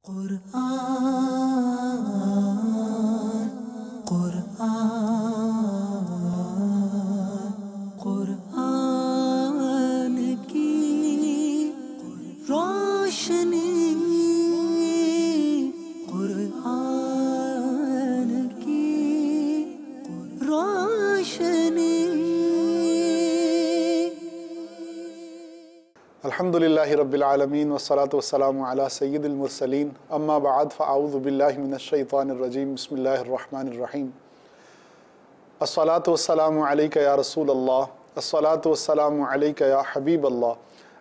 قرآن قرآن قرآن کی روشنی قرآن کی روشنی الحمدللہ رب العالمین والصلاة والسلام علی سید المرسلین اما بعد فاعوذ باللہ من الشیطان الرجیم بسم اللہ الرحمن الرحیم الصلاة والسلام علیکہ یا رسول اللہ الصلاة والسلام علیکہ یا حبیب اللہ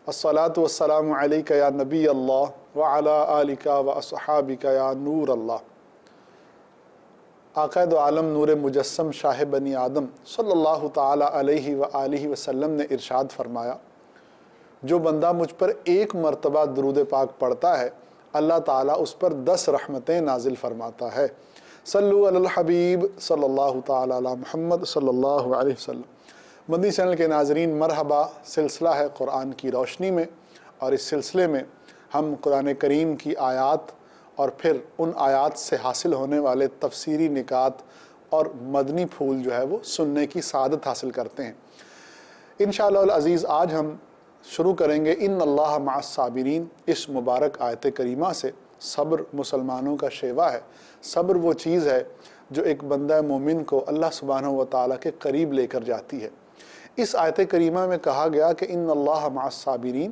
الصلاة والسلام علیکہ یا نبی اللہ وعلی آلکہ واصحابکہ یا نور اللہ آقا دو عالم نور مجسم شاہ بنی آدم صلی اللہ تعالی علیہ وآلہ وسلم نے ارشاد فرمایا جو بندہ مجھ پر ایک مرتبہ درود پاک پڑھتا ہے اللہ تعالیٰ اس پر 10 رحمتیں نازل فرماتا ہے۔ صلو علی الحبیب صلی اللہ تعالیٰ علی محمد صلی اللہ علیہ وسلم۔ مدنی چینل کے ناظرین مرحبا، سلسلہ ہے قرآن کی روشنی میں، اور اس سلسلے میں ہم قرآن کریم کی آیات اور پھر ان آیات سے حاصل ہونے والے تفسیری نکات اور مدنی پھول جو ہے وہ سننے کی سعادت حاصل کرتے ہیں۔ انشاءاللہ العزیز آج ہم شروع کریں گے ان اللہ مع الصابرین، اس مبارک آیت کریمہ سے۔ صبر مسلمانوں کا شیوا ہے، صبر وہ چیز ہے جو ایک بندہ مومن کو اللہ سبحانہ و تعالیٰ کے قریب لے کر جاتی ہے۔ اس آیت کریمہ میں کہا گیا کہ ان اللہ مع الصابرین،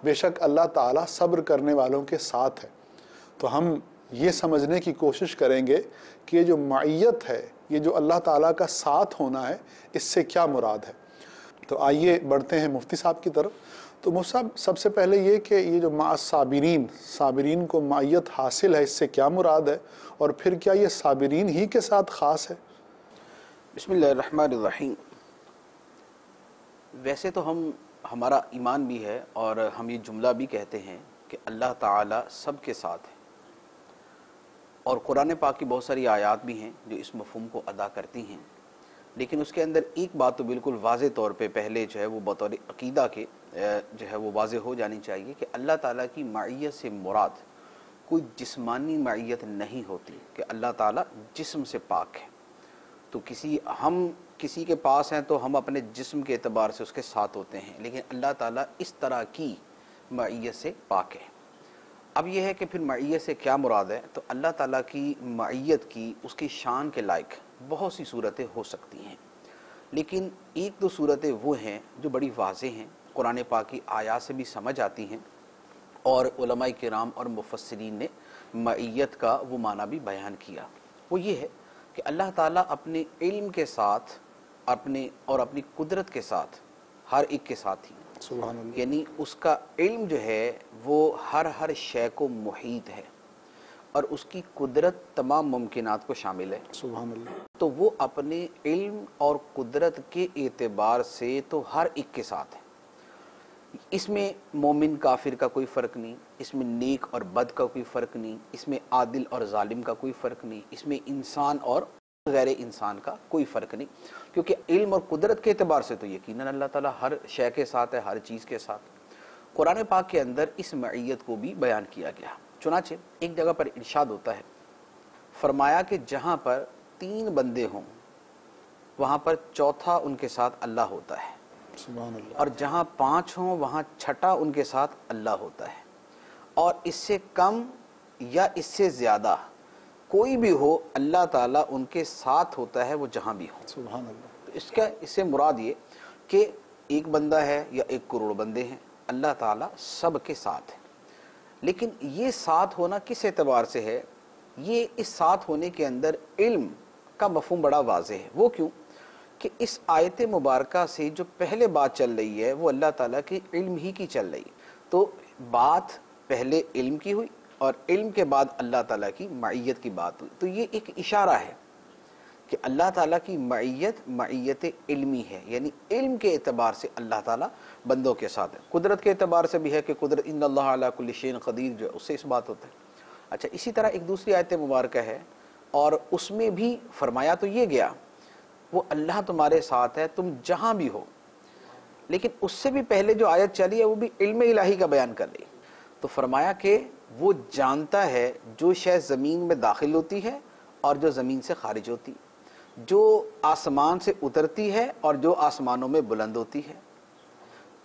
بے شک اللہ تعالیٰ صبر کرنے والوں کے ساتھ ہے۔ تو ہم یہ سمجھنے کی کوشش کریں گے کہ یہ جو معیت ہے، یہ جو اللہ تعالیٰ کا ساتھ ہونا ہے، اس سے کیا مراد ہے۔ تو آئیے بڑھتے ہیں مفتی صاحب کی طرف۔ تو مفتی صاحب سب سے پہلے یہ کہ یہ جو مع الصابرین، صابرین کو معیت حاصل ہے، اس سے کیا مراد ہے، اور پھر کیا یہ صابرین ہی کے ساتھ خاص ہے؟ بسم اللہ الرحمن الرحیم۔ ویسے تو ہمارا ایمان بھی ہے اور ہم یہ جملہ بھی کہتے ہیں کہ اللہ تعالی سب کے ساتھ ہے، اور قرآن پاک کی بہت ساری آیات بھی ہیں جو اس مفہوم کو ادا کرتی ہیں، لیکن اس کے اندر ایک بات تو بالکل واضح طور پہ پہلے جو ہے وہ بطور عقیدہ کے جو ہے وہ واضح ہو جانی چاہیے کہ اللہ تعالیٰ کی معیت سے مراد کوئی جسمانی معیت نہیں ہوتی کہ اللہ تعالیٰ جسم سے پاک ہے۔ تو ہم کسی کے پاس ہیں تو ہم اپنے جسم کے اعتبار سے اس کے ساتھ ہوتے ہیں، لیکن اللہ تعالیٰ اس طرح کی معیت سے پاک ہے۔ اب یہ ہے کہ پھر معیت سے کیا مراد ہے؟ تو اللہ تعالیٰ کی معیت کی، اس کی شان کے لائق بہت سی صورتیں ہو سکتی ہیں، لیکن ایک دو صورتیں وہ ہیں جو بڑی واضح ہیں، قرآن پاک کی آیات سے بھی سمجھ آتی ہیں، اور علماء کرام اور مفسرین نے معیت کا وہ معنی بھی بیان کیا۔ وہ یہ ہے کہ اللہ تعالیٰ اپنے علم کے ساتھ اپنی قدرت کے ساتھ ہر ایک کے ساتھ ہی، سبحان اللہ، یعنی اس کا علم جو ہے وہ ہر شے کو محیط ہے، اور اس کی قدرت تمام ممکنات کو شامل ہے۔ سبحان اللہ۔ تو وہ اپنے علم اور قدرت کے اعتبار سے تو ہر ایک کے ساتھ ہے۔ اس میں مومن کافر کا کوئی فرق نہیں، اس میں نیک اور بد کا کوئی فرق نہیں، اس میں عادل اور ظالم کا کوئی فرق نہیں، اس میں انسان اور غیر انسان کا کوئی فرق نہیں، کیونکہ علم اور قدرت کے اعتبار سے تو یقیناً اللہ تعالیٰ ہر شے کے ساتھ ہے، ہر چیز کے ساتھ۔ قرآن پاک کے اندر اس معیت کو بھی بیان کیا گیا۔ چنانچہ ایک جگہ پر ارشاد ہوتا ہے، فرمایا کہ جہاں پر 3 بندے ہوں وہاں پر چوتھا ان کے ساتھ اللہ ہوتا ہے، سبحان اللہ۔ اور جہاں 5 ہوں وہاں چھٹا ان کے ساتھ اللہ ہوتا ہے، اور اس سے کم یا اس سے زیادہ کوئی بھی ہو اللہ تعالیٰ ان کے ساتھ ہوتا ہے، وہ جہاں بھی ہو۔ سبحان اللہ۔ تو اس سے مراد یہ کہ ایک بندہ ہے یا 1 کروڑ بندے ہیں، اللہ تعالیٰ سب کے ساتھ ہے۔ لیکن یہ ساتھ ہونا کس اعتبار سے ہے؟ یہ اس ساتھ ہونے کے اندر علم کا مفہوم بڑا واضح ہے۔ وہ کیوں کہ اس آیت مبارکہ سے جو پہلے بات چل رہی ہے وہ اللہ تعالیٰ کے علم ہی کی چل رہی، تو بات پہلے علم کی ہوئی اور علم کے بعد اللہ تعالیٰ کی معیت کی بات ہوئی۔ تو یہ ایک اشارہ ہے کہ اللہ تعالیٰ کی معیت علمی ہے، یعنی علم کے اعتبار سے اللہ تعالیٰ بندوں کے ساتھ ہے۔ قدرت کے اعتبار سے بھی ہے کہ قدرت ان اللہ علی کل شیء قدیر جو ہے اس سے اس بات ہوتا ہے۔ اچھا، اسی طرح ایک دوسری آیت مبارکہ ہے اور اس میں بھی فرمایا تو یہ گیا وہ اللہ تمہارے ساتھ ہے تم جہاں بھی ہو، لیکن اس سے بھی پہلے جو آیت چلی ہے وہ بھی علم الہی کا بیان کر رہی ہے۔ تو فرمایا کہ وہ جانتا ہے جو شے زمین میں داخل ہوتی ہے اور جو زمین سے خارج ہوتی، جو آسمان سے اترتی ہے اور جو آسمانوں میں بلند ہوتی ہے،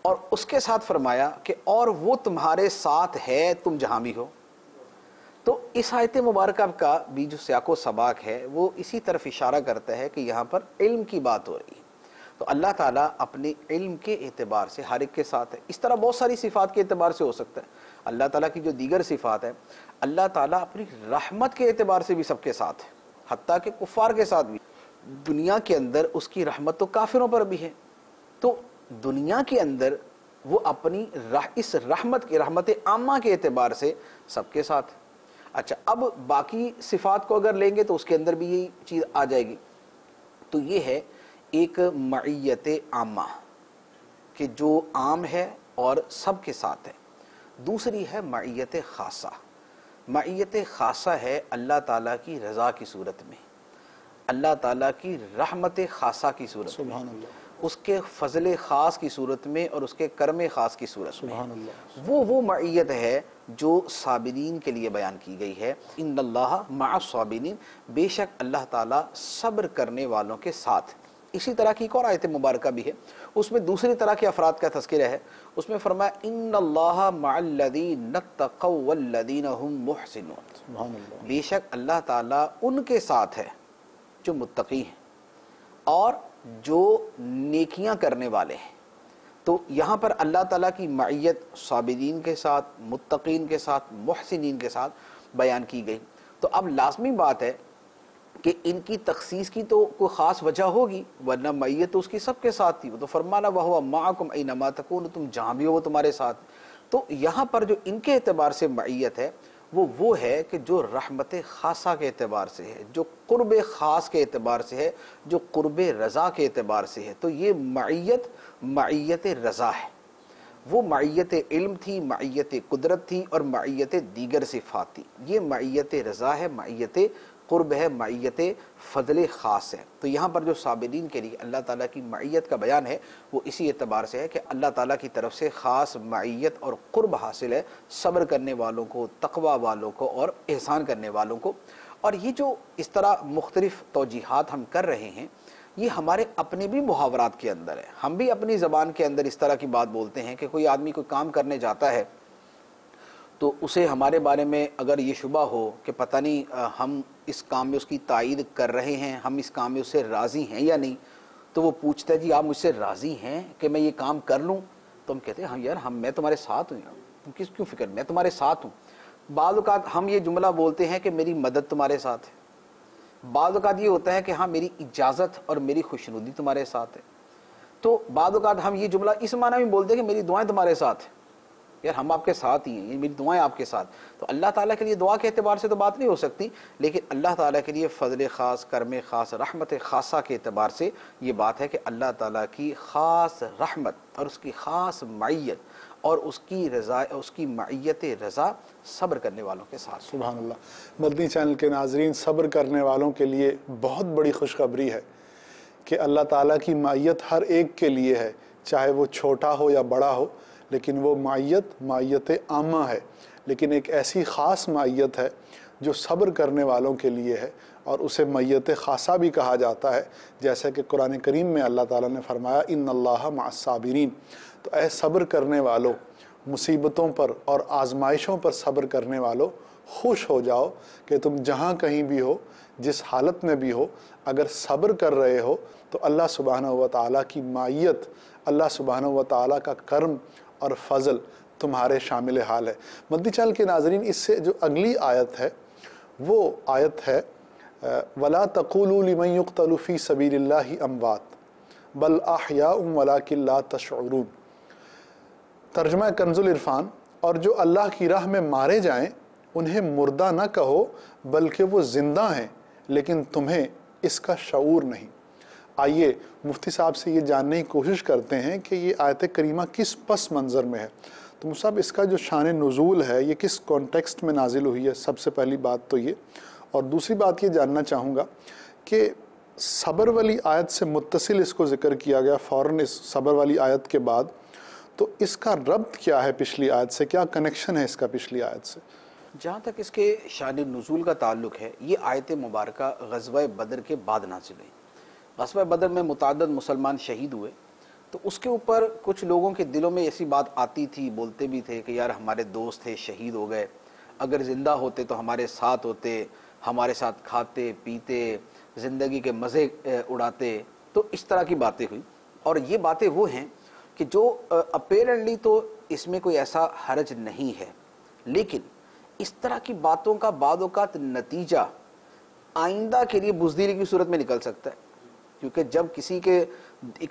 اور اس کے ساتھ فرمایا کہ اور وہ تمہارے ساتھ ہے تم جہاں بھی ہو۔ تو اس آیت مبارکہ کا بھی جو سیاق و سباق ہے وہ اسی طرف اشارہ کرتا ہے کہ یہاں پر علم کی بات ہو رہی ہے۔ تو اللہ تعالیٰ اپنے علم کے اعتبار سے ہر ایک کے ساتھ ہے۔ اس طرح بہت ساری صفات کے اعتبار سے ہو سکتا ہے۔ اللہ تعالیٰ کی جو دیگر صفات ہے، اللہ تعالیٰ اپنی رحمت کے اعتبار سے بھی سب کے ساتھ ہے، حتیٰ کہ کفار کے ساتھ بھی۔ دنیا کے اندر اس کی رحمت تو کافروں پر بھی ہے، تو دنیا کے اندر وہ اپنی اس رحمت عامہ کے اعتبار سے سب کے ساتھ ہے۔ اچھا، اب باقی صفات کو اگر لیں گے تو اس کے اندر بھی یہی چیز آ جائے گی۔ تو یہ ہے ایک معیت عامہ کہ جو عام ہے اور سب کے ساتھ ہے۔ دوسری ہے معیت خاصہ۔ معیت خاصہ ہے اللہ تعالیٰ کی رضا کی صورت میں، اللہ تعالیٰ کی رحمت خاصہ کی صورت میں، سبحان اللہ، اس کے فضل خاص کی صورت میں اور اس کے کرم خاص کی صورت میں۔ سبحان اللہ، وہ معیت ہے جو صابرین کے لیے بیان کی گئی ہے۔ ان اللہ مع الصابرین، بے شک اللہ تعالیٰ صبر کرنے والوں کے ساتھ۔ اسی طرح کی ایک اور آیت مبارکہ بھی ہے، اس میں دوسری طرح کے افراد کا تذکرہ ہے۔ اس میں فرمایا ان اللہ مع الذین اتقوا والذین هم محسنون، سبحان اللہ، بے شک اللہ تعالیٰ ان کے ساتھ ہے جو متقی ہیں اور جو نیکیاں کرنے والے ہیں۔ تو یہاں پر اللہ تعالیٰ کی معیت صابرین کے ساتھ، متقین کے ساتھ، محسنین کے ساتھ بیان کی گئی۔ تو اب لازمی بات ہے کہ ان کی تخصیص کی تو کوئی خاص وجہ ہوگی، ورنہ معیت تو اس کی سب کے ساتھ تھی۔ وہ تو فرمانا وَهُوَ مَعَكُمْ أَيْنَمَا تَكُونُوا، تم جہاں بھی ہو وہ تمہارے ساتھ۔ تو یہاں پر جو ان کے اعتبار سے معیت ہے وہ ہے کہ جو رحمت خاصہ کے اعتبار سے ہے، جو قرب خاص کے اعتبار سے ہے، جو قرب رضا کے اعتبار سے ہے۔ تو یہ معیت رضا ہے، وہ معیت علم تھی، معیت قدرت تھی اور معیت دیگر صفات تھی۔ یہ معیت رضا ہے، معیت قرب ہے، معیت فضل خاص ہے۔ تو یہاں پر جو صابرین کے لیے اللہ تعالیٰ کی معیت کا بیان ہے وہ اسی اعتبار سے ہے کہ اللہ تعالیٰ کی طرف سے خاص معیت اور قرب حاصل ہے صبر کرنے والوں کو، تقوی والوں کو اور احسان کرنے والوں کو۔ اور یہ جو اس طرح مختلف توجیحات ہم کر رہے ہیں، یہ ہمارے اپنے بھی محاورات کے اندر ہے۔ ہم بھی اپنی زبان کے اندر اس طرح کی بات بولتے ہیں کہ کوئی آدمی کوئی کام کرنے جاتا ہے تو اسے ہمارے بارے میں اگر یہ شبہ ہو کہ پتہ نہیں ہم اس کام میں اس کی تائید کر رہے ہیں، ہم اس کام میں اس سے راضی ہیں یا نہیں، تو وہ پوچھتا ہے جی آپ مجھ سے راضی ہیں کہ میں یہ کام کر لوں؟ تو ہم کہتے ہیں ہاں یار میں تمہارے ساتھ ہوں، تم کیوں فکر، میں تمہارے ساتھ ہوں۔ بعض اوقات ہم یہ جملہ بولتے ہیں کہ میری مدد تمہارے ساتھ ہے، بعض اوقات یہ ہوتا ہے کہ ہاں میری اجازت اور میری خوشنودی تمہارے ساتھ ہے۔ تو بعض اوقات ہم یہ جملہ اس معنی میں بولتے ہیں کہ میری دعائیں تمہارے ساتھ ہیں، یار ہم آپ کے ساتھ ہی ہیں، یہ میری دعائیں آپ کے ساتھ۔ تو اللہ تعالیٰ کے لیے دعا کے اعتبار سے تو بات نہیں ہو سکتی، لیکن اللہ تعالیٰ کے لیے فضل خاص، کرم خاص، رحمت خاصہ کے اعتبار سے یہ بات ہے کہ اللہ تعالیٰ کی خاص رحمت اور اس کی خاص معیت اور اس کی رضا، اس کی معیت رضا صبر کرنے والوں کے ساتھ۔ سبحان اللہ۔ مدنی چینل کے ناظرین، صبر کرنے والوں کے لیے بہت بڑی خوشخبری ہے کہ اللہ تعالیٰ کی معیت ہر ایک کے لیے ہے، چاہے وہ چھوٹا ہو یا بڑا ہو، لیکن وہ معیت عامہ ہے، لیکن ایک ایسی خاص معیت ہے جو صبر کرنے والوں کے لیے ہے، اور اسے معیت خاصہ بھی کہا جاتا ہے، جیسا کہ قرآن کریم میں اللہ تعالیٰ نے فرمایا ان اللہ مع الصابرین۔ تو اے صبر کرنے والوں، مصیبتوں پر اور آزمائشوں پر صبر کرنے والوں، خوش ہو جاؤ کہ تم جہاں کہیں بھی ہو، جس حالت میں بھی ہو، اگر صبر کر رہے ہو تو اللہ سبحانہ و تعالیٰ کی معیت، اللہ سبحانہ و تعالیٰ کا کرم اور فضل تمہارے شامل حال ہے۔ مدنی چینل کے ناظرین، اس سے جو اگلی آیت ہے وہ آیت ہے وَلَا تَقُولُوا لِمَنْ يُقْتَلُ فِي سَبِيلِ اللَّهِ أَمْوَاتٌ بَلْ أَحْيَاءٌ وَلَكِنْ لَا تَشْعُرُونَ۔ ترجمہ کنز العرفان، اور جو اللہ کی راہ میں مارے جائیں انہیں مردہ نہ کہو بلکہ وہ زندہ ہیں لیکن تمہیں اس کا شعور نہیں۔ آئیے مفتی صاحب سے یہ جاننے کی کوشش کرتے ہیں کہ یہ آیت کریمہ کس پس منظر میں ہے۔ تو مفتی صاحب، اس کا جو شان نزول ہے یہ کس کانٹیکسٹ میں نازل ہوئی ہے؟ سب سے پہلی بات تو یہ، اور دوسری بات یہ جاننا چاہوں گا کہ صبر والی آیت سے متصل اس کو ذکر کیا گیا فوراً اس صبر والی آیت کے بعد، تو اس کا ربط کیا ہے پچھلی آیت سے؟ کیا کنیکشن ہے اس کا پچھلی آیت سے؟ جہاں تک اس کے شان نزول کا تعلق ہے، یہ آیت مبارکہ غزوہ بدر کے بعد نازل ہوئی۔ غزوہ بدر میں متعدد مسلمان شہید ہوئے، تو اس کے اوپر کچھ لوگوں کے دلوں میں ایسی بات آتی تھی، بولتے بھی تھے کہ یار ہمارے دوست تھے شہید ہو گئے، اگر زندہ ہوتے تو ہمارے ساتھ ہوتے، ہمارے ساتھ کھاتے پیتے، زندگی کے مزے اڑاتے۔ تو اس طرح کی باتیں ہوئی، اور یہ باتیں وہ ہیں کہ جو اپیرنٹلی تو اس میں کوئی ایسا حرج نہیں ہے، لیکن اس طرح کی باتوں کا بعض اوقات نتیجہ آئندہ کے لیے بزدلی کی صورت میں نکل سکتا ہے، کیونکہ جب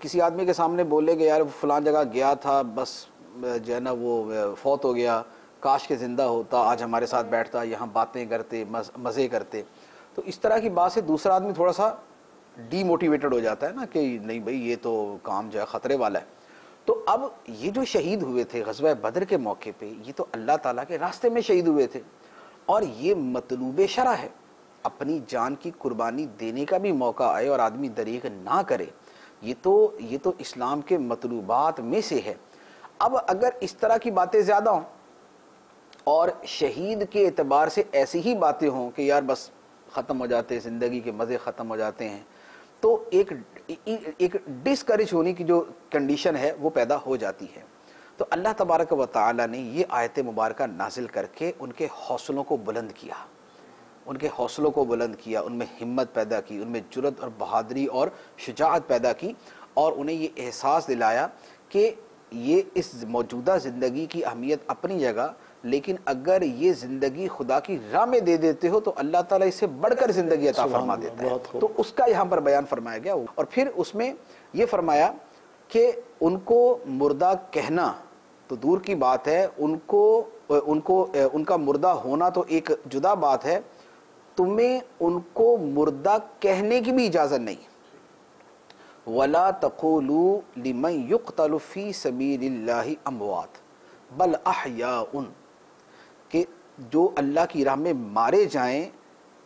کسی آدمی کے سامنے بولے کہ یار فلان جگہ گیا تھا، بس جو ہے نا وہ فوت ہو گیا، کاش کے زندہ ہوتا، آج ہمارے ساتھ بیٹھتا، یہاں باتیں کرتے، مزے کرتے، تو اس طرح کی بات سے دوسرا آدمی تھوڑا سا ڈی موٹیویٹڈ ہو جاتا ہے نا کہ نہیں بھائی یہ تو کام جو ہے خطرے والا ہے۔ تو اب یہ جو شہید ہوئے تھے غزوہ بدر کے موقع پہ، یہ تو اللہ تعالیٰ کے راستے میں شہید ہوئے تھے، اور یہ مطلوب شرع ہے، اپنی جان کی قربانی دینے کا بھی موقع آئے اور آدمی دریغ نہ کرے، یہ تو اسلام کے مطلوبات میں سے ہے۔ اب اگر اس طرح کی باتیں زیادہ ہوں اور شہید کے اعتبار سے ایسی ہی باتیں ہوں کہ یار بس ختم ہو جاتے، زندگی کے مزے ختم ہو جاتے ہیں، تو ایک ڈسکریج ہونے کی جو کنڈیشن ہے وہ پیدا ہو جاتی ہے۔ تو اللہ تبارک و تعالی نے یہ آیت مبارکہ نازل کر کے ان کے حوصلوں کو بلند کیا، ان میں ہمت پیدا کی، ان میں جرأت اور بہادری اور شجاعت پیدا کی، اور انہیں یہ احساس دلایا کہ یہ اس موجودہ زندگی کی اہمیت اپنی جگہ، لیکن اگر یہ زندگی خدا کی راہ میں دے دیتے ہو تو اللہ تعالیٰ اس سے بڑھ کر زندگی عطا فرما دیتا ہے۔ تو اس کا یہاں پر بیان فرمایا گیا، اور پھر اس میں یہ فرمایا کہ ان کو مردہ کہنا تو دور کی بات ہے، ان کا مردہ ہونا تو ایک جدا بات ہے، تمہیں ان کو مردہ کہنے کی بھی اجازت نہیں۔ وَلَا تَقُولُوا لِمَنْ يُقْتَلُ فِي سَبِيلِ اللَّهِ أَمْوَاتٌ بَلْ أَحْيَاءٌ، کہ جو اللہ کی راہ میں مارے جائیں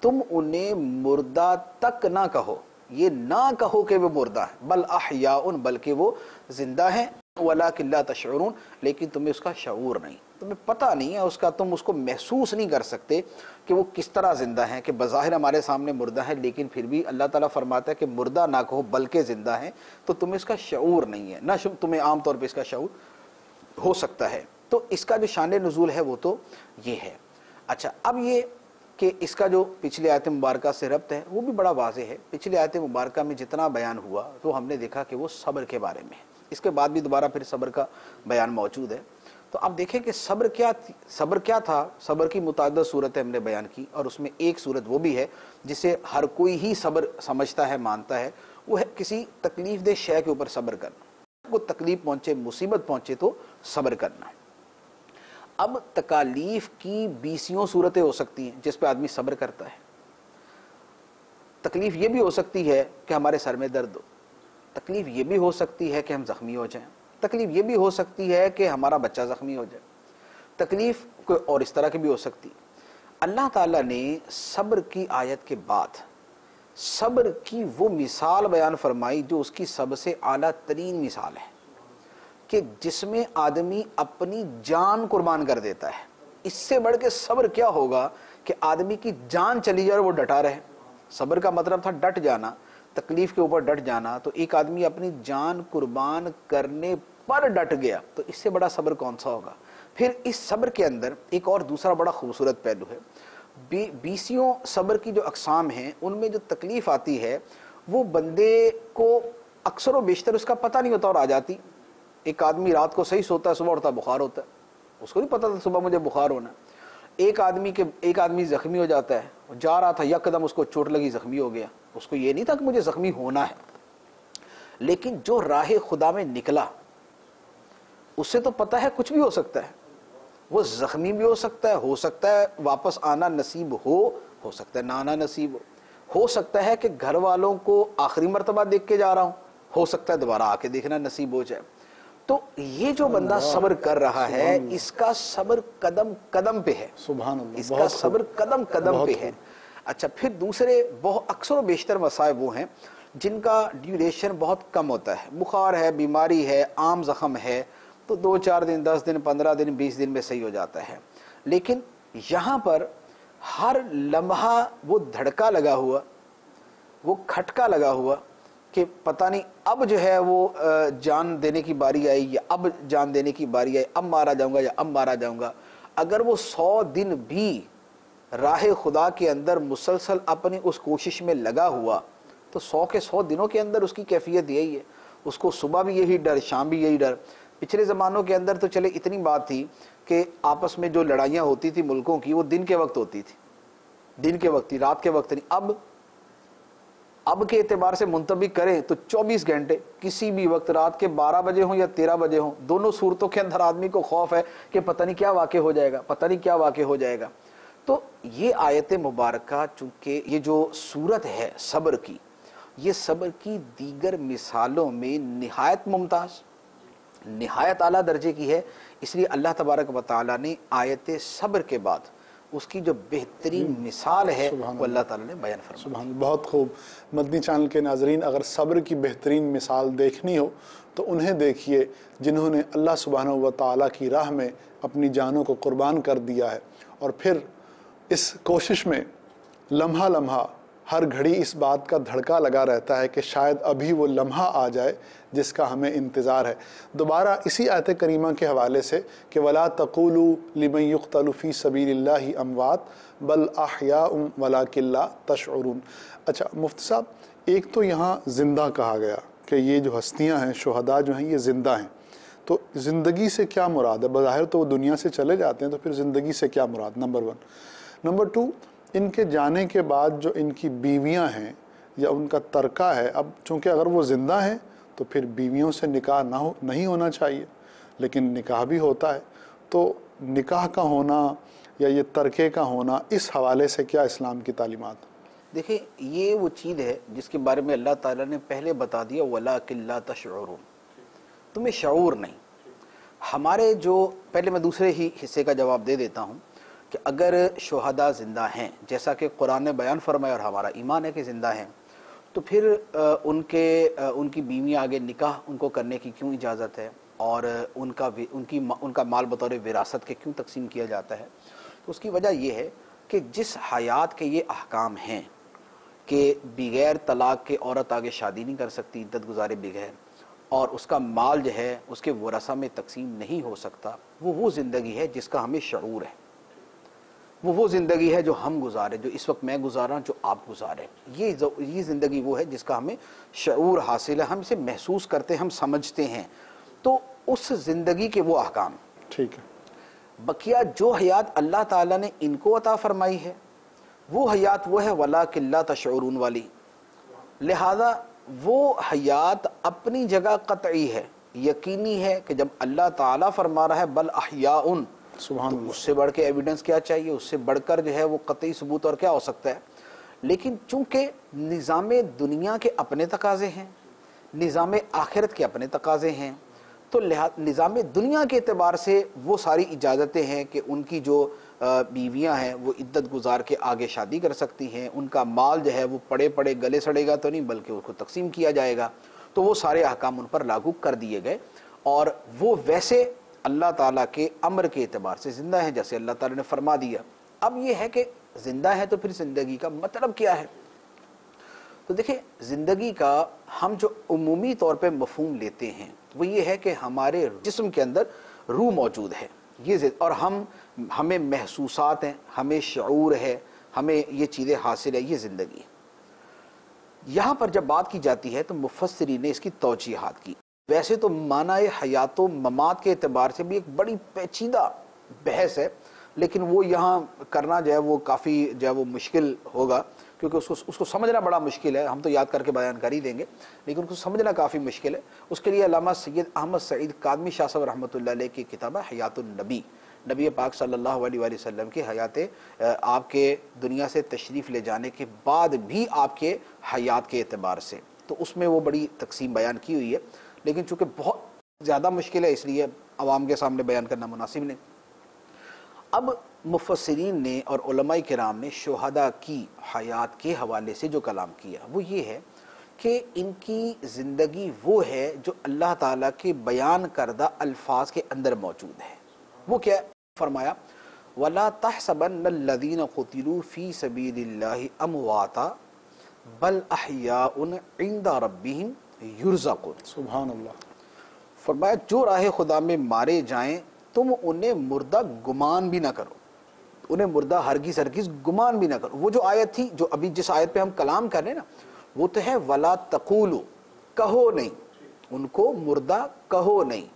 تم انہیں مردہ تک نہ کہو، یہ نہ کہو کہ وہ مردہ ہیں، بل احیاء، بلکہ وہ زندہ ہیں، وَلَٰكِن لَا تَشْعُرُونَ، لیکن تمہیں اس کا شعور نہیں، تمہیں پتہ نہیں ہے اس کا، تم اس کو محسوس نہیں کر سکتے کہ وہ کس طرح زندہ ہیں، کہ بظاہر ہمارے سامنے مردہ ہیں لیکن پھر بھی اللہ تعالیٰ فرماتا ہے کہ مردہ نہ کہو بلکہ زندہ ہیں، تو تمہیں اس کا شعور نہیں ہے، نہ تمہیں عام طور پہ اس کا شعور ہو سکتا ہے۔ تو اس کا جو شان نزول ہے وہ تو یہ ہے۔ اچھا، اب یہ کہ اس کا جو پچھلی آیت مبارکہ سے ربط ہے وہ بھی بڑا واضح ہے۔ پچھلی آیت مبارکہ میں جتنا بیان ہوا تو ہم نے دیکھا کہ وہ صبر کے بارے میں ہے، اس کے بعد بھی دوبارہ پھر صبر کا بیان موجود ہے۔ تو اب دیکھیں کہ صبر کیا تھا۔ صبر کی متعدد صورتیں ہم نے بیان کی، اور اس میں ایک صورت وہ بھی ہے جسے ہر کوئی ہی صبر سمجھتا ہے، مانتا ہے، وہ ہے کسی تکلیف دہ شے کے اوپر صبر کرنا، کو تکلیف پہنچے، مصیبت پہنچے تو صبر کرنا۔ اب تکالیف کی 20 صورتیں ہو سکتی ہیں جس پہ آدمی صبر کرتا ہے۔ تکلیف یہ بھی ہو سکتی ہے کہ ہمارے سر میں درد ہو، تکلیف یہ بھی ہو سکتی ہے کہ ہم زخمی ہو جائیں، تکلیف یہ بھی ہو سکتی ہے کہ ہمارا بچہ زخمی ہو جائے، تکلیف کوئی اور اس طرح کی بھی ہو سکتی۔ اللہ تعالیٰ نے صبر کی آیت کے بعد صبر کی وہ مثال بیان فرمائی جو اس کی سب سے اعلیٰ ترین مثال ہے، کہ جس میں آدمی اپنی جان قربان کر دیتا ہے۔ اس سے بڑھ کے صبر کیا ہوگا کہ آدمی کی جان چلی جائے اور وہ ڈٹا رہے۔ صبر کا مطلب تھا ڈٹ جانا، تکلیف کے اوپر ڈٹ جانا، تو ایک آدمی اپنی جان قربان کرنے پر ڈٹ گیا، تو اس سے بڑا صبر کون سا ہوگا۔ پھر اس صبر کے اندر ایک اور دوسرا بڑا خوبصورت پہلو ہے۔ 20 صبر کی جو اقسام ہیں ان میں جو تکلیف آتی ہے وہ بندے کو اکثر و بیشتر اس کا پتہ نہیں ہوتا اور آ جاتی۔ ایک آدمی رات کو صحیح سوتا ہے، صبح اٹھتا بخار ہوتا ہے، اس کو نہیں پتا تھا صبح مجھے بخار ہونا ہے۔ ایک آدمی زخمی ہو جاتا ہے، جا رہا تھا یک قدم اس کو چوٹ لگی، زخمی ہو گیا، اس کو یہ نہیں تھا کہ مجھے زخمی ہونا ہے، لیکن جو راہ خدا میں نکلا اس سے تو پتہ ہے کچھ بھی ہو سکتا ہے، وہ زخمی بھی ہو سکتا ہے واپس آنا نصیب ہو سکتا ہے نہ آنا نصیب ہو سکتا ہے کہ گھر والوں کو آخری مرتبہ دیکھ کے جا رہا ہو سکتا ہے دوبارہ آ کے دیکھنا نصیب ہو جائے۔ تو یہ جو بندہ صبر کر رہا ہے اس کا صبر قدم قدم پہ ہے، سبحان اللہ، اس کا صبر قدم قدم پہ ہے۔ اچھا، پھر دوسرے بہت اکثر و بیشتر مسائب وہ ہیں جن کا ڈیوریشن بہت کم ہوتا ہے، بخار ہے، بیماری ہے، عام زخم ہے، تو 2-4 دن، 10 دن، 15 دن، 20 دن میں صحیح ہو جاتا ہے، لیکن یہاں پر ہر لمحہ وہ دھڑکا لگا ہوا، وہ کھٹکا لگا ہوا کہ پتہ نہیں اب جو ہے وہ جان دینے کی باری آئی یا اب جان دینے کی باری آئی، اب مارا جاؤں گا یا اب مارا جاؤں گا۔ اگر وہ 100 دن بھی راہ خدا کے اندر مسلسل اپنی اس کوشش میں لگا ہوا تو 100 کے 100 دنوں کے اندر اس کی کیفیت یہی ہے، اس کو صبح بھی یہی ڈر، شام بھی یہی ڈر۔ پچھلے زمانوں کے اندر تو چلے اتنی بات تھی کہ آپس میں جو لڑائیاں ہوتی تھی ملکوں کی وہ دن کے وقت ہوتی تھی، دن کے وقت ہی، رات کے وقت نہیں۔ اب کے اعتبار سے منطبق کریں تو 24 گھنٹے کسی بھی وقت، رات کے 12 بجے ہوں یا 13 بجے ہوں، دونوں صورتوں کے اندر آدمی کو خوف ہے کہ پتہ نہیں کیا واقع ہو جائے گا، پتہ نہیں کیا واقع ہو جائے گا۔ تو یہ آیت مبارکہ چونکہ یہ جو صورت ہے صبر کی، یہ صبر کی دیگر مثالوں میں نہایت ممتاز، نہایت اعلیٰ درجے کی ہے، اس لیے اللہ تبارک و تعالیٰ نے آیت صبر کے بعد اس کی جو بہترین مثال ہے وہ اللہ تعالیٰ نے بیان فرمایا۔ سبحان اللہ، بہت خوب۔ مدنی چینل کے ناظرین، اگر صبر کی بہترین مثال دیکھنی ہو تو انہیں دیکھیے جنہوں نے اللہ سبحانہ و تعالیٰ کی راہ میں اپنی جانوں کو قربان کر دیا ہے، اور پھر اس کوشش میں لمحہ لمحہ ہر گھڑی اس بات کا دھڑکا لگا رہتا ہے کہ شاید ابھی وہ لمحہ آ جائے جس کا ہمیں انتظار ہے۔ دوبارہ اسی آیت کریمہ کے حوالے سے کہ وَلَا تَقُولُوا لِمَن يُقْتَلُ فِي سَبِيلِ اللَّهِ أَمْوَاتٌ بَلْ أَحْيَاءٌ وَلَٰكِن لَا تَشْعُرُونَ۔ اچھا مفتی صاحب، ایک تو یہاں زندہ کہا گیا کہ یہ جو ہستیاں ہیں، شہداء جو ہیں، یہ زندہ ہیں، تو زندگی سے کیا مراد ہے؟ بظاہر تو وہ دنیا سے چلے جاتے ہیں، تو پھر زندگی سے کیا مراد؟ نمبر 1۔ نمبر 2، ان کے جانے کے بعد جو ان کی بیویاں ہیں یا ان کا ترکہ ہے، اب چونکہ اگر وہ زندہ ہیں تو پھر بیویوں سے نکاح نہیں ہونا چاہیے، لیکن نکاح بھی ہوتا ہے، تو نکاح کا ہونا یا یہ ترکے کا ہونا، اس حوالے سے کیا اسلام کی تعلیمات؟ دیکھیں، یہ وہ چیز ہے جس کے بارے میں اللہ تعالیٰ نے پہلے بتا دیا وَلَٰكِن لَا تَشْعُرُونَ، تمہیں شعور نہیں۔ ہمارے جو پہلے میں دوسرے ہی حصے کا جواب دے دیتا ہوں کہ اگر شہداء زندہ ہیں جیسا کہ قرآن نے بیان فرمایا اور ہمارا ایمان ہے کہ زندہ ہیں، تو پھر ان کی بیوی آگے نکاح ان کو کرنے کی کیوں اجازت ہے، اور ان کا مال بطور وراثت کے کیوں تقسیم کیا جاتا ہے؟ تو اس کی وجہ یہ ہے کہ جس حیات کے یہ احکام ہیں کہ بغیر طلاق کے عورت آگے شادی نہیں کر سکتی عدت گزارے بغیر، اور اس کا مال جو ہے اس کے ورثہ میں تقسیم نہیں ہو سکتا، وہ زندگی ہے جس کا ہمیں شعور ہے، وہ زندگی ہے جو ہم گزارے، جو اس وقت میں گزارا، جو آپ گزارے، یہ زندگی وہ ہے جس کا ہمیں شعور حاصل ہے، ہم اسے محسوس کرتے ہیں، ہم سمجھتے ہیں، تو اس زندگی کے وہ احکام۔ ٹھیک ہے۔ بقیہ جو حیات اللہ تعالیٰ نے ان کو عطا فرمائی ہے وہ حیات وہ ہے وَلَٰكِن لَا تَشْعُرُونَ والی، لہذا وہ حیات اپنی جگہ قطعی ہے، یقینی ہے کہ جب اللہ تعالیٰ فرما رہا ہے بل احیاء، سبحان تو اللہ۔ اس سے بڑھ کے ایویڈنس کیا چاہیے؟ اس سے بڑھ کر جو ہے وہ قطعی ثبوت اور کیا ہو سکتا ہے؟ لیکن چونکہ نظام دنیا کے اپنے تقاضے ہیں، نظام آخرت کے اپنے تقاضے ہیں، تو نظام دنیا کے اعتبار سے وہ ساری اجازتیں ہیں کہ ان کی جو بیویاں ہیں وہ عدت گزار کے آگے شادی کر سکتی ہیں، ان کا مال جو ہے وہ پڑے گلے سڑے گا تو نہیں بلکہ اس کو تقسیم کیا جائے گا، تو وہ سارے احکام ان پر لاگو کر دیے گئے، اور وہ ویسے اللہ تعالیٰ کے امر کے اعتبار سے زندہ ہیں جیسے اللہ تعالیٰ نے فرما دیا۔ اب یہ ہے کہ زندہ ہے تو پھر زندگی کا مطلب کیا ہے؟ تو دیکھیں، زندگی کا ہم جو عمومی طور پہ مفہوم لیتے ہیں وہ یہ ہے کہ ہمارے جسم کے اندر روح موجود ہے، اور ہمیں محسوسات ہیں، ہمیں شعور ہے، ہمیں یہ چیزیں حاصل ہے، یہ زندگی ہے۔ یہاں پر جب بات کی جاتی ہے تو مفسرین نے اس کی توجیحات کی۔ ویسے تو معنی حیات و ممات کے اعتبار سے بھی ایک بڑی پیچیدہ بحث ہے، لیکن وہ یہاں کرنا جو ہے وہ کافی جو ہے وہ مشکل ہوگا، کیونکہ اس کو سمجھنا بڑا مشکل ہے۔ ہم تو یاد کر کے بیان کر ہی دیں گے، لیکن اس کو سمجھنا کافی مشکل ہے۔ اس کے لیے علامہ سید احمد سعید کاظمی شاہ صاحب رحمۃ اللہ علیہ کی کتاب ہے حیات النبی، نبی پاک صلی اللہ علیہ وآلہ وسلم کی حیات، آپ کے دنیا سے تشریف لے جانے کے بعد بھی آپ کے حیات کے اعتبار سے، تو اس میں وہ بڑی تقسیم بیان کی ہوئی ہے، لیکن چونکہ بہت زیادہ مشکل ہے اس لیے عوام کے سامنے بیان کرنا مناسب نہیں۔ اب مفسرین نے اور علماء کرام نے شہداء کی حیات کے حوالے سے جو کلام کیا وہ یہ ہے کہ ان کی زندگی وہ ہے جو اللہ تعالیٰ کے بیان کردہ الفاظ کے اندر موجود ہے۔ وہ کیا فرمایا؟ وَلَا تَحْسَبَنَّ الَّذِينَ قُتِلُوا فِي سَبِيلِ اللَّهِ أَمْوَاتًا بَلْ أَحْيَاءٌ عِنْدَ رَبِّهِمْ يُرْزَقُونَ۔ سبحان اللہ۔ فرمایا جو راہ خدا میں مارے جائیں تم انہیں مردہ گمان بھی نہ کرو، انہیں مردہ ہرگز گمان بھی نہ کرو۔ وہ جو آیت تھی جو ابھی جس آیت پہ ہم کلام کر رہے ہیں نا، وہ تو ہے وَلَا تَقُولُوا، کہو نہیں، ان کو مردہ کہو نہیں۔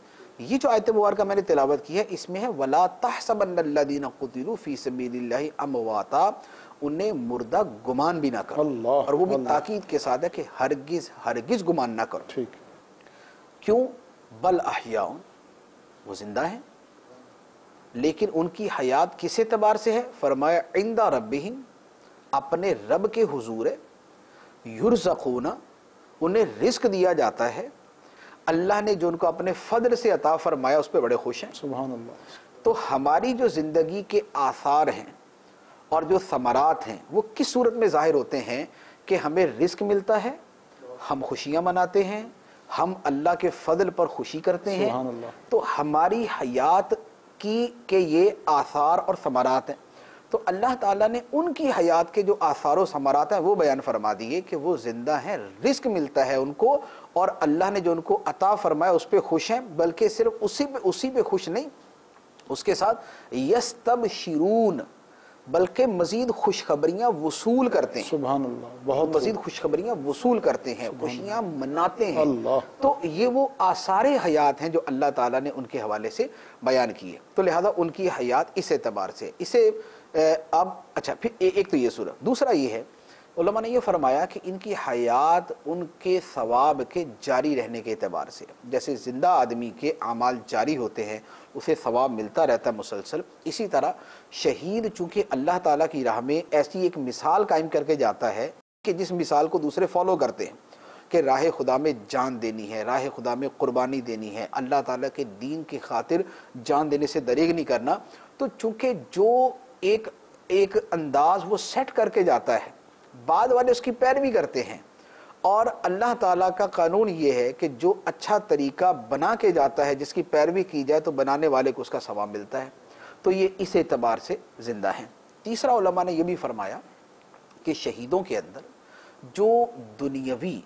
یہ جو آیت مبارکہ میں نے تلاوت کی ہے اس میں ہے وَلَا تَحْسَبَنَّ الَّذِينَ قُتِلُوا فِي سَبِيلِ اللَّهِ أَمْوَاتًا، انہیں مردہ گمان بھی نہ کرو، اللہ، اور وہ بھی اللہ۔ تاکید کے ساتھ ہے کہ ہرگز گمان نہ کرو۔ ٹھیک۔ کیوں؟ بل احیاء، وہ زندہ ہیں، لیکن ان کی حیات کس اعتبار سے ہے؟ فرمایا عند ربہم، اپنے رب کے حضور ہے، یرزقون، انہیں رزق دیا جاتا ہے، اللہ نے جو ان کو اپنے فضل سے عطا فرمایا اس پہ بڑے خوش ہیں۔ سبحان اللہ۔ تو ہماری جو زندگی کے آثار ہیں اور جو ثمرات ہیں وہ کس صورت میں ظاہر ہوتے ہیں کہ ہمیں رزق ملتا ہے، ہم خوشیاں مناتے ہیں، ہم اللہ کے فضل پر خوشی کرتے ہیں، سبحان اللہ۔ تو ہماری حیات کی کہ یہ آثار اور ثمرات ہیں۔ تو اللہ تعالیٰ نے ان کی حیات کے جو آثار و ثمرات ہیں وہ بیان فرما دیے کہ وہ زندہ ہیں، رزق ملتا ہے ان کو، اور اللہ نے جو ان کو عطا فرمایا اس پہ خوش ہیں، بلکہ صرف اسی پہ خوش نہیں، اس کے ساتھ یستبشرون، بلکہ مزید خوشخبریاں وصول کرتے ہیں۔ سبحان اللہ، بہت مزید خوشخبریاں وصول کرتے ہیں، خوشیاں مناتے ہیں۔ اللہ۔ تو یہ وہ آثار حیات ہیں جو اللہ تعالیٰ نے ان کے حوالے سے بیان کیے، تو لہذا ان کی حیات اس اعتبار سے اسے اب اچھا پھر ایک تو یہ صورت، دوسرا یہ ہے علماء نے یہ فرمایا کہ ان کی حیات ان کے ثواب کے جاری رہنے کے اعتبار سے، جیسے زندہ آدمی کے اعمال جاری ہوتے ہیں اسے ثواب ملتا رہتا ہے مسلسل، اسی طرح شہید چونکہ اللہ تعالیٰ کی راہ میں ایسی ایک مثال قائم کر کے جاتا ہے کہ جس مثال کو دوسرے فالو کرتے ہیں کہ راہ خدا میں جان دینی ہے، راہ خدا میں قربانی دینی ہے، اللہ تعالیٰ کے دین کی خاطر جان دینے سے دریغ نہیں کرنا، تو چونکہ جو ایک انداز وہ سیٹ کر کے جاتا ہے بعد والے اس کی پیروی کرتے ہیں، اور اللہ تعالیٰ کا قانون یہ ہے کہ جو اچھا طریقہ بنا کے جاتا ہے جس کی پیروی کی جائے تو بنانے والے کو اس کا ثواب ملتا ہے، تو یہ اس اعتبار سے زندہ ہیں۔ تیسرا علماء نے یہ بھی فرمایا کہ شہیدوں کے اندر جو دنیاوی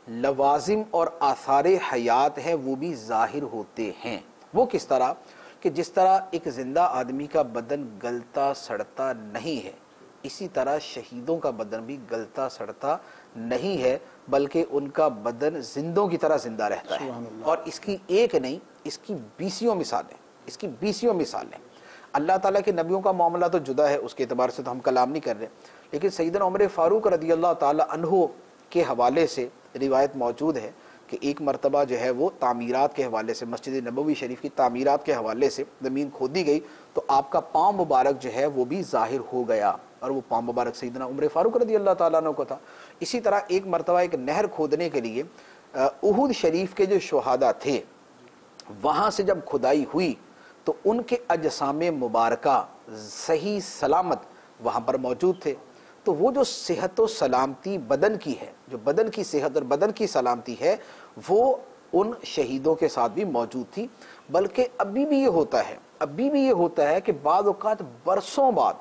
لوازم اور آثار حیات ہیں وہ بھی ظاہر ہوتے ہیں۔ وہ کس طرح؟ کہ جس طرح ایک زندہ آدمی کا بدن گلتا سڑتا نہیں ہے، اسی طرح شہیدوں کا بدن بھی گلتا سڑتا نہیں ہے، بلکہ ان کا بدن زندوں کی طرح زندہ رہتا ہے، اور اس کی ایک نہیں، اس کی بیسیوں مثالیں۔ اللہ تعالیٰ کے نبیوں کا معاملہ تو جدا ہے، اس کے اعتبار سے تو ہم کلام نہیں کر رہے، لیکن سیدنا عمر فاروق رضی اللہ تعالیٰ عنہ کے حوالے سے روایت موجود ہے کہ ایک مرتبہ جو ہے وہ تعمیرات کے حوالے سے، مسجد نبوی شریف کی تعمیرات کے حوالے سے زمین کھودی گئی تو آپ کا پاؤں مبارک جو ہے وہ بھی ظاہر ہو گیا، اور وہ پاؤں مبارک سیدنا عمر فاروق رضی اللہ تعالیٰ عنہ کو تھا۔ اسی طرح ایک مرتبہ ایک نہر کھودنے کے لیے احد شریف کے جو شہداء تھے وہاں سے جب کھدائی ہوئی تو ان کے اجسام مبارکہ صحیح سلامت وہاں پر موجود تھے، تو وہ جو صحت و سلامتی بدن کی ہے، جو بدن کی صحت اور بدن کی سلامتی ہے وہ ان شہیدوں کے ساتھ بھی موجود تھی، بلکہ ابھی بھی یہ ہوتا ہے کہ بعض اوقات برسوں بعد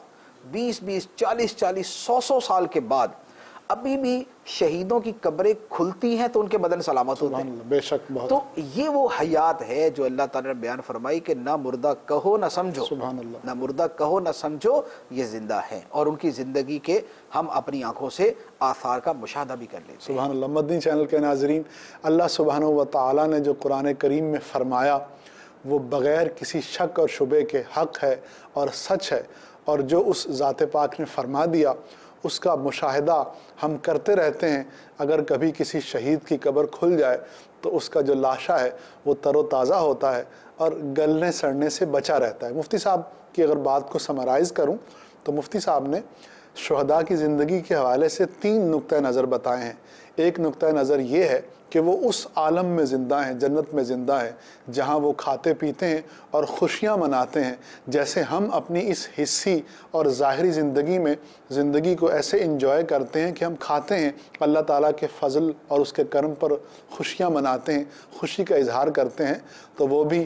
20 40 100 سال کے بعد ابھی بھی شہیدوں کی قبریں کھلتی ہیں تو ان کے بدن سلامت ہوتے ہیں۔ بے شک بہت۔ تو یہ وہ حیات ہے جو اللہ تعالیٰ نے بیان فرمائی کہ نہ مردہ کہو نہ سمجھو، سبحان اللہ، نہ مردہ کہو نہ سمجھو، یہ زندہ ہیں، اور ان کی زندگی کے ہم اپنی آنکھوں سے آثار کا مشاہدہ بھی کر لیتے ہیں۔ سبحان اللہ۔ مدنی چینل کے ناظرین، اللہ سبحانہ و تعالیٰ نے جو قرآن کریم میں فرمایا وہ بغیر کسی شک اور شبے کے حق ہے اور سچ ہے، اور جو اس ذات پاک نے فرما دیا اس کا مشاہدہ ہم کرتے رہتے ہیں۔ اگر کبھی کسی شہید کی قبر کھل جائے تو اس کا جو لاشہ ہے وہ تر و تازہ ہوتا ہے اور گلنے سڑنے سے بچا رہتا ہے۔ مفتی صاحب کی اگر بات کو سمرائز کروں تو مفتی صاحب نے شہداء کی زندگی کے حوالے سے 3 نقطۂ نظر بتائے ہیں۔ ایک نقطۂ نظر یہ ہے کہ وہ اس عالم میں زندہ ہیں، جنت میں زندہ ہیں، جہاں وہ کھاتے پیتے ہیں اور خوشیاں مناتے ہیں، جیسے ہم اپنی اس حصی اور ظاہری زندگی کو ایسے انجوائے کرتے ہیں کہ ہم کھاتے ہیں، اللہ تعالیٰ کے فضل اور اس کے کرم پر خوشیاں مناتے ہیں، خوشی کا اظہار کرتے ہیں، تو وہ بھی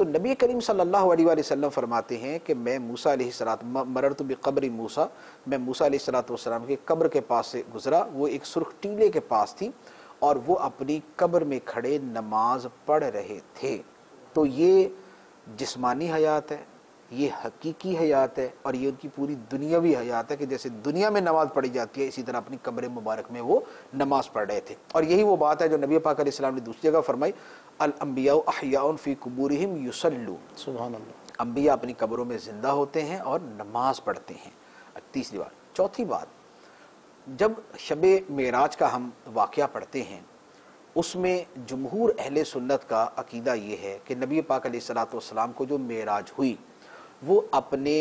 تو نبی کریم صلی اللہ علیہ وآلہ وسلم فرماتے ہیں کہ میں موسیٰ علیہ السلام مررت بقبر موسیٰ، میں موسیٰ علیہ السلام کے قبر کے پاس سے گزرا، وہ ایک سرخ ٹیلے کے پاس تھی اور وہ اپنی قبر میں کھڑے نماز پڑھ رہے تھے۔ تو یہ جسمانی حیات ہے، یہ حقیقی حیات ہے، اور یہ ان کی پوری دنیاوی حیات ہے کہ جیسے دنیا میں نماز پڑھی جاتی ہے اسی طرح اپنی قبر مبارک میں وہ نماز پڑھ رہے تھے۔ اور یہی وہ بات ہے جو نبی پاک علیہ السلام نے دوسری جگہ فرمائی، الانبیاء احیاء فی قبورہم یصلون، سبحان اللہ۔ انبیاء اپنی قبروں میں زندہ ہوتے ہیں اور نماز پڑھتے ہیں۔ تیسری بات۔ چوتھی بات، جب شب معراج کا ہم واقعہ پڑھتے ہیں اس میں جمہور اہل سنت کا عقیدہ یہ ہے کہ نبی پاک علیہ السلام کو جو معراج ہوئی وہ اپنے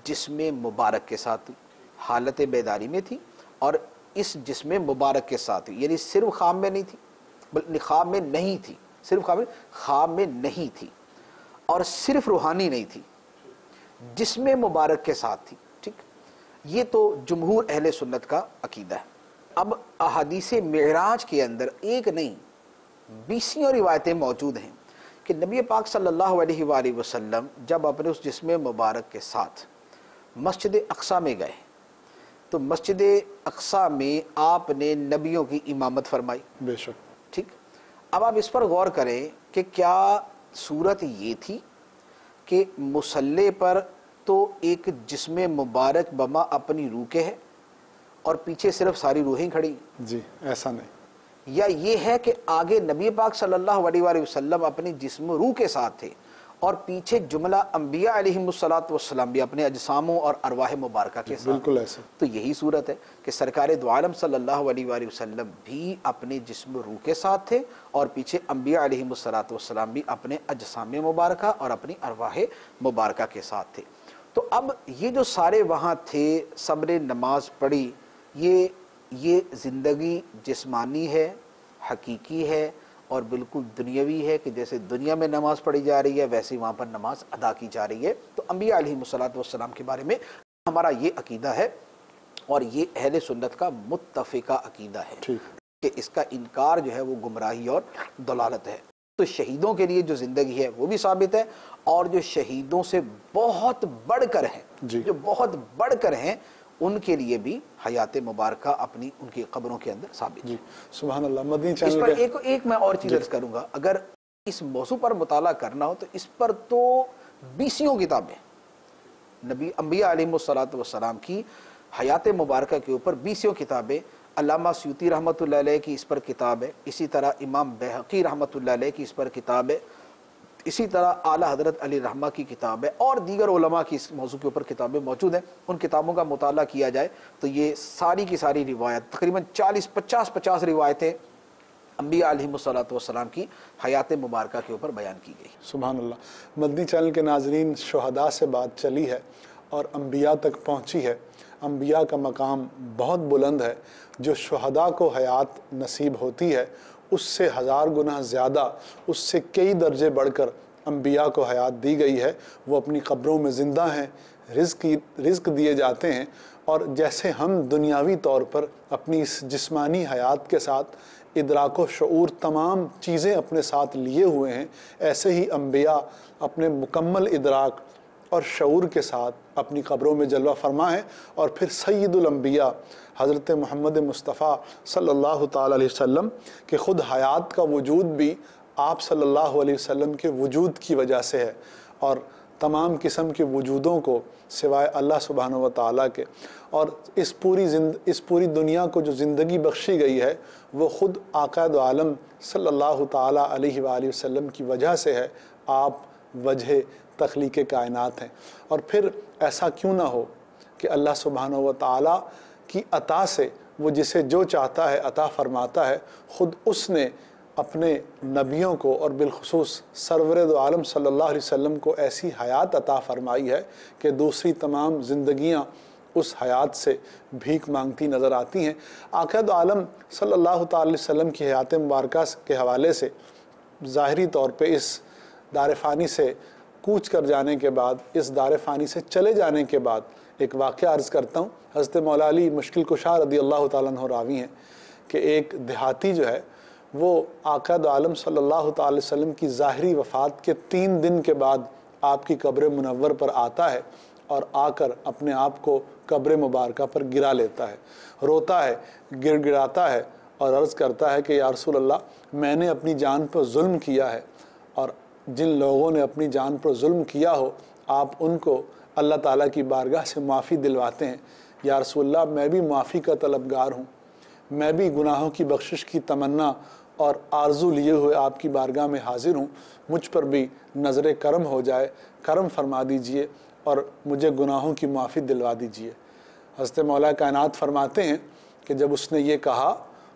جسم مبارک کے ساتھ حالت بیداری میں تھی، اور اس جسم مبارک کے ساتھ، یعنی صرف خواب میں نہیں تھی، بلکہ خواب میں نہیں تھی، صرف خواب میں نہیں تھی، اور صرف روحانی نہیں تھی، جسم مبارک کے ساتھ تھی۔ ٹھیک، یہ تو جمہور اہل سنت کا عقیدہ ہے۔ اب احادیث معراج کے اندر ایک نہیں 20 روایتیں موجود ہیں کہ نبی پاک صلی اللہ علیہ وآلہ وسلم جب اپنے اس جسم مبارک کے ساتھ مسجد اقصی میں گئے تو مسجد اقصی میں آپ نے نبیوں کی امامت فرمائی۔ بے شک۔ ٹھیک، اب آپ اس پر غور کریں کہ کیا صورت یہ تھی کہ مصلی پر تو ایک جسم مبارک بما اپنی روح کے ہے اور پیچھے صرف ساری روحیں کھڑی، جی ایسا نہیں، یا یہ ہے کہ آگے نبی پاک صلی اللہ علیہ وآلہ وسلم اپنی جسم روح کے ساتھ تھے اور پیچھے جملہ انبیاء علیہم السلام بھی اپنے اجساموں اور ارواح مبارکہ کے ساتھ؟ بالکل ایسا۔ تو یہی صورت ہے کہ سرکار دو عالم صلی اللہ علیہ وآلہ وسلم بھی اپنے جسم روح کے ساتھ تھے اور پیچھے انبیاء علیہم السلام بھی اپنے اجسام مبارکہ اور اپنی ارواح مبارکہ کے ساتھ تھے۔ تو اب یہ جو سارے وہاں تھے، سب نے نماز پڑھی، یہ زندگی جسمانی ہے، حقیقی ہے اور بالکل دنیاوی ہے کہ جیسے دنیا میں نماز پڑھی جا رہی ہے ویسے وہاں پر نماز ادا کی جا رہی ہے۔ تو انبیاء علیہم السلام کے بارے میں ہمارا یہ عقیدہ ہے اور یہ اہل سنت کا متفقہ عقیدہ ہے کہ اس کا انکار جو ہے وہ گمراہی اور ضلالت ہے۔ تو شہیدوں کے لیے جو زندگی ہے وہ بھی ثابت ہے، اور جو شہیدوں سے بہت بڑھ کر ہیں، جو بہت بڑھ کر ہیں، ان کے لیے بھی حیات مبارکہ اپنی ان کی قبروں کے اندر ثابت ہے۔ سبحان اللہ۔ مدنی اس چینل پر ایک میں اور چیز عرض کروں گا، اگر اس موضوع پر مطالعہ کرنا ہو تو اس پر تو 20 کتابیں، نبی انبیاء علیہم السلام کی حیات مبارکہ کے اوپر 20 کتابیں، علامہ سیوطی رحمۃ اللہ علیہ کی اس پر کتاب ہے، اسی طرح امام بہقی رحمۃ اللہ علیہ کی اس پر کتاب ہے، اسی طرح اعلیٰ حضرت علی رحمہ کی کتاب ہے، اور دیگر علماء کی اس موضوع کے اوپر کتابیں موجود ہیں۔ ان کتابوں کا مطالعہ کیا جائے تو یہ ساری کی ساری روایت، تقریباً 50 روایتیں انبیاء علیہم السلام کی حیات مبارکہ کے اوپر بیان کی گئی۔ سبحان اللہ۔ مدنی چینل کے ناظرین، شہداء سے بات چلی ہے اور انبیاء تک پہنچی ہے۔ انبیاء کا مقام بہت بلند ہے۔ جو شہداء کو حیات نصیب ہوتی ہے اس سے 1000 گنا زیادہ، اس سے کئی درجے بڑھ کر انبیاء کو حیات دی گئی ہے۔ وہ اپنی قبروں میں زندہ ہیں، رزق دیے جاتے ہیں، اور جیسے ہم دنیاوی طور پر اپنی اس جسمانی حیات کے ساتھ ادراک و شعور تمام چیزیں اپنے ساتھ لیے ہوئے ہیں، ایسے ہی انبیاء اپنے مکمل ادراک اور شعور کے ساتھ اپنی قبروں میں جلوہ فرما ہیں۔ اور پھر سید الانبیاء حضرت محمد مصطفیٰ صلی اللہ تعالیٰ علیہ وسلم کہ خود حیات کا وجود بھی آپ صلی اللہ علیہ وسلم کے وجود کی وجہ سے ہے، اور تمام قسم کے وجودوں کو سوائے اللہ سبحانہ و تعالیٰ کے، اور اس پوری دنیا کو جو زندگی بخشی گئی ہے وہ خود آقا دو عالم صلی اللہ تعالیٰ علیہ وآلہ وسلم کی وجہ سے ہے۔ آپ وجہ تخلیق کائنات ہیں۔ اور پھر ایسا کیوں نہ ہو کہ اللہ سبحانہ و تعالیٰ کی عطا سے وہ جسے جو چاہتا ہے عطا فرماتا ہے۔ خود اس نے اپنے نبیوں کو اور بالخصوص سرور دو عالم صلی اللہ علیہ وسلم کو ایسی حیات عطا فرمائی ہے کہ دوسری تمام زندگیاں اس حیات سے بھیک مانگتی نظر آتی ہیں۔ آقا دو عالم صلی اللہ تعالی وسلم کی حیات مبارکہ کے حوالے سے ظاہری طور پہ اس دار فانی سے کوچ کر جانے کے بعد، اس دار فانی سے چلے جانے کے بعد ایک واقعہ عرض کرتا ہوں۔ حضرت مولا علی مشکل کشا رضی اللہ تعالیٰ عنہ راوی ہیں کہ ایک دیہاتی جو ہے وہ آقا دو عالم صلی اللہ تعالی وسلم کی ظاہری وفات کے 3 دن کے بعد آپ کی قبر منور پر آتا ہے اور آ کر اپنے آپ کو قبر مبارکہ پر گرا لیتا ہے، روتا ہے، گر گراتا ہے اور عرض کرتا ہے کہ یا رسول اللہ میں نے اپنی جان پر ظلم کیا ہے، اور جن لوگوں نے اپنی جان پر ظلم کیا ہو آپ ان کو اللہ تعالیٰ کی بارگاہ سے معافی دلواتے ہیں۔ یا رسول اللہ میں بھی معافی کا طلبگار ہوں، میں بھی گناہوں کی بخشش کی تمنا اور آرزو لیے ہوئے آپ کی بارگاہ میں حاضر ہوں، مجھ پر بھی نظر کرم ہو جائے، کرم فرما دیجئے اور مجھے گناہوں کی معافی دلوا دیجئے۔ حضرت مولا کائنات فرماتے ہیں کہ جب اس نے یہ کہا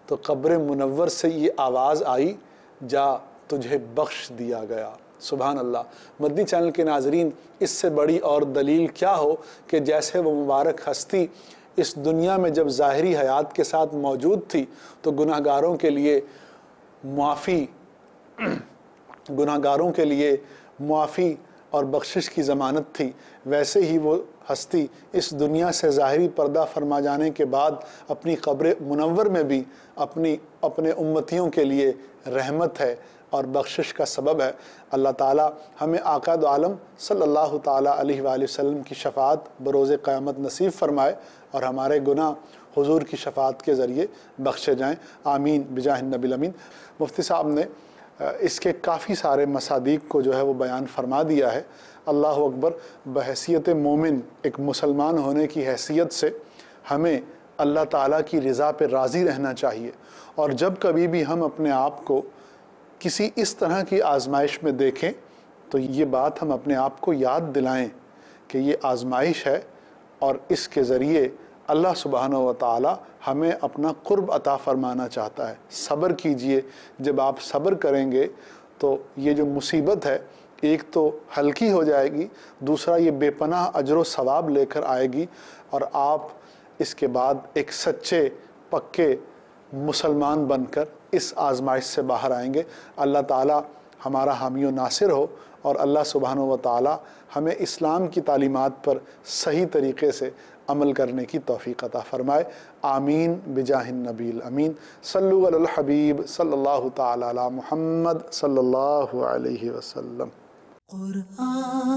تو قبر منور سے یہ آواز آئی، جا تجھے بخش دیا گیا۔ سبحان اللہ۔ مدنی چینل کے ناظرین، اس سے بڑی اور دلیل کیا ہو کہ جیسے وہ مبارک ہستی اس دنیا میں جب ظاہری حیات کے ساتھ موجود تھی تو گناہگاروں کے لیے معافی اور بخشش کی ضمانت تھی، ویسے ہی وہ ہستی اس دنیا سے ظاہری پردہ فرما جانے کے بعد اپنی قبر منور میں بھی اپنے امتیوں کے لیے رحمت ہے اور بخشش کا سبب ہے۔ اللہ تعالیٰ ہمیں آقا دو عالم صلی اللہ تعالیٰ علیہ وآلہ وسلم کی شفاعت بروز قیامت نصیب فرمائے اور ہمارے گناہ حضور کی شفاعت کے ذریعے بخشے جائیں، آمین بجاہ النبی الامین۔ مفتی صاحب نے اس کے کافی سارے مصادیق کو جو ہے وہ بیان فرما دیا ہے۔ اللہ اکبر۔ بحیثیت مومن، ایک مسلمان ہونے کی حیثیت سے ہمیں اللہ تعالیٰ کی رضا پہ راضی رہنا چاہیے، اور جب کبھی بھی ہم اپنے آپ کو کسی اس طرح کی آزمائش میں دیکھیں تو یہ بات ہم اپنے آپ کو یاد دلائیں کہ یہ آزمائش ہے اور اس کے ذریعے اللہ سبحانہ و تعالی ہمیں اپنا قرب عطا فرمانا چاہتا ہے۔ صبر کیجئے، جب آپ صبر کریں گے تو یہ جو مصیبت ہے ایک تو ہلکی ہو جائے گی، دوسرا یہ بے پناہ اجر و ثواب لے کر آئے گی، اور آپ اس کے بعد ایک سچے پکے مسلمان بن کر اس آزمائش سے باہر آئیں گے۔ اللہ تعالی ہمارا حامی و ناصر ہو، اور اللہ سبحانہ و تعالی ہمیں اسلام کی تعلیمات پر صحیح طریقے سے عمل کرنے کی توفیق عطا فرمائے، آمین بجاہ النبی الامین۔ صلو علی الحبیب صلی اللہ تعالی علی محمد صلی اللہ علیہ وسلم۔ قرآن